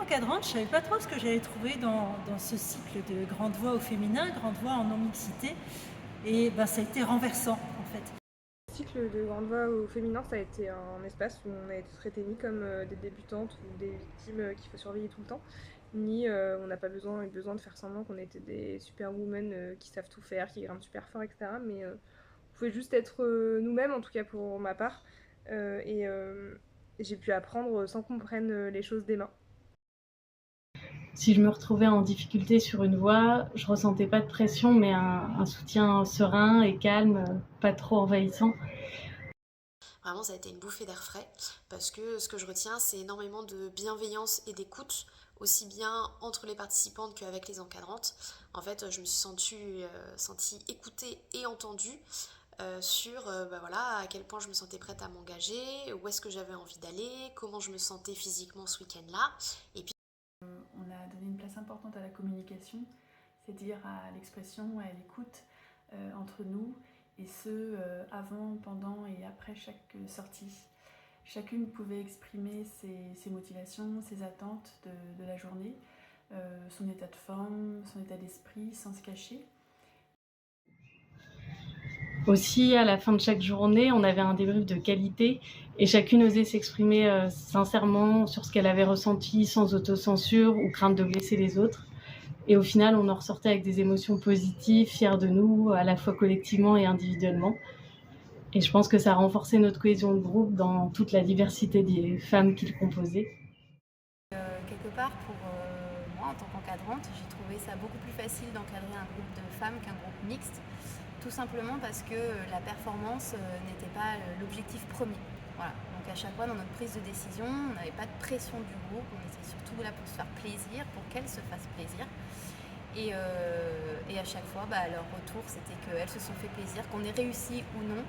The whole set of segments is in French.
encadrante, je ne savais pas trop ce que j'allais trouver dans ce cycle de grande voix au féminin, grande voix en non-mixité. Et ça a été renversant en fait. Le cycle de grande voix au féminin, ça a été un espace où on a été traité ni comme des débutantes ou des victimes qu'il faut surveiller tout le temps, ni on n'a pas eu besoin de faire semblant qu'on était des superwomen qui savent tout faire, qui grimpent super fort, etc. Mais on pouvait juste être nous-mêmes, en tout cas pour ma part. Et j'ai pu apprendre sans qu'on prenne les choses des mains. Si je me retrouvais en difficulté sur une voie, je ressentais pas de pression, mais un soutien serein et calme, pas trop envahissant. Vraiment, ça a été une bouffée d'air frais parce que ce que je retiens, c'est énormément de bienveillance et d'écoute, aussi bien entre les participantes qu'avec les encadrantes. En fait, je me suis sentie écoutée et entendue sur voilà, à quel point je me sentais prête à m'engager, où est-ce que j'avais envie d'aller, comment je me sentais physiquement ce week-end-là. Et puis, on a donné une place importante à la communication, c'est-à-dire à l'expression, à l'écoute entre nous, et ce, avant, pendant et après chaque sortie. Chacune pouvait exprimer ses motivations, ses attentes de la journée, son état de forme, son état d'esprit, sans se cacher. Aussi, à la fin de chaque journée, on avait un débrief de qualité et chacune osait s'exprimer sincèrement sur ce qu'elle avait ressenti sans autocensure ou crainte de blesser les autres. Et au final, on en ressortait avec des émotions positives, fiers de nous, à la fois collectivement et individuellement. Et je pense que ça a renforcé notre cohésion de groupe dans toute la diversité des femmes qui le composaient. Quelque part, pour moi, en tant qu'encadrante, j'ai trouvé ça beaucoup plus facile d'encadrer un groupe de femmes qu'un groupe mixte, tout simplement parce que la performance n'était pas l'objectif premier. Voilà. Donc à chaque fois, dans notre prise de décision, on n'avait pas de pression du groupe, on était surtout là pour se faire plaisir, pour qu'elles se fassent plaisir. Et à chaque fois, leur retour, c'était qu'elles se sont fait plaisir, qu'on ait réussi ou non.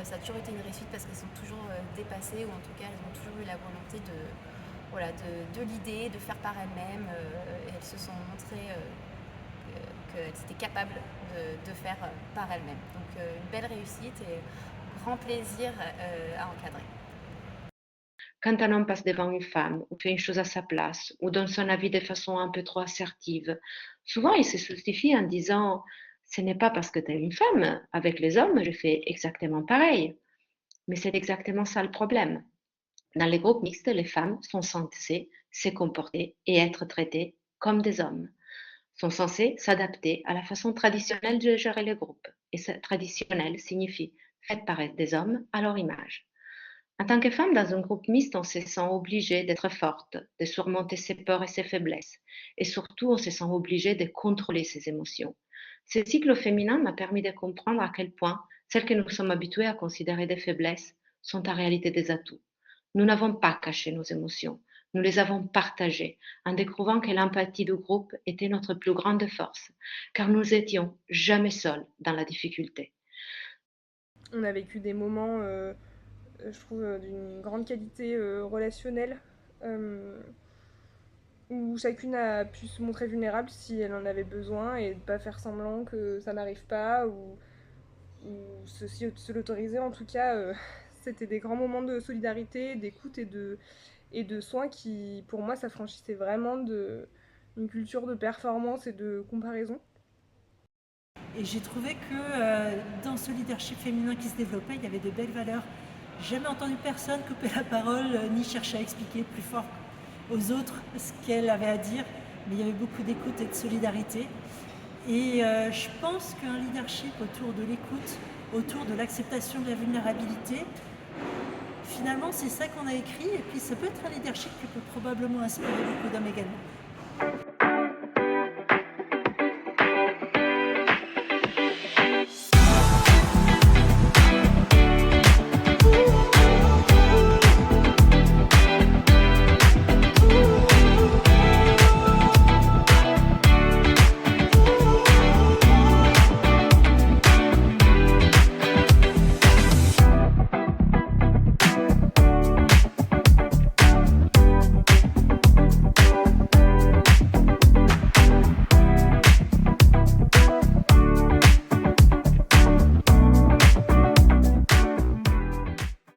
Ça a toujours été une réussite parce qu'elles sont toujours dépassées, ou en tout cas, elles ont toujours eu la volonté de l'idée, de faire par elles-mêmes. Et elles se sont montrées qu'elles étaient capables de faire par elles-mêmes. Donc une belle réussite et grand plaisir à encadrer. Quand un homme passe devant une femme, ou fait une chose à sa place, ou donne son avis de façon un peu trop assertive, souvent il se justifie en disant ce n'est pas parce que tu es une femme, avec les hommes je fais exactement pareil. Mais c'est exactement ça le problème. Dans les groupes mixtes, les femmes sont censées se comporter et être traitées comme des hommes, sont censées s'adapter à la façon traditionnelle de gérer le groupe. Et ce traditionnel signifie fait par des hommes à leur image. En tant que femme dans un groupe mixte, on se sent obligée d'être forte, de surmonter ses peurs et ses faiblesses. Et surtout, on se sent obligée de contrôler ses émotions. Ce cycle féminin m'a permis de comprendre à quel point celles que nous sommes habitués à considérer des faiblesses sont en réalité des atouts. Nous n'avons pas caché nos émotions, nous les avons partagées en découvrant que l'empathie du groupe était notre plus grande force, car nous étions jamais seuls dans la difficulté. On a vécu des moments, je trouve, d'une grande qualité relationnelle, où chacune a pu se montrer vulnérable si elle en avait besoin et de pas faire semblant que ça n'arrive pas ou se l'autoriser. En tout cas, c'était des grands moments de solidarité, d'écoute et de soins qui, pour moi, s'affranchissaient vraiment d'une culture de performance et de comparaison. Et j'ai trouvé que dans ce leadership féminin qui se développait, il y avait de belles valeurs. J'ai jamais entendu personne couper la parole ni chercher à expliquer plus fort aux autres ce qu'elle avait à dire, mais il y avait beaucoup d'écoute et de solidarité. Et je pense qu'un leadership autour de l'écoute, autour de l'acceptation de la vulnérabilité, finalement c'est ça qu'on a écrit, et puis ça peut être un leadership qui peut probablement inspirer beaucoup d'hommes également.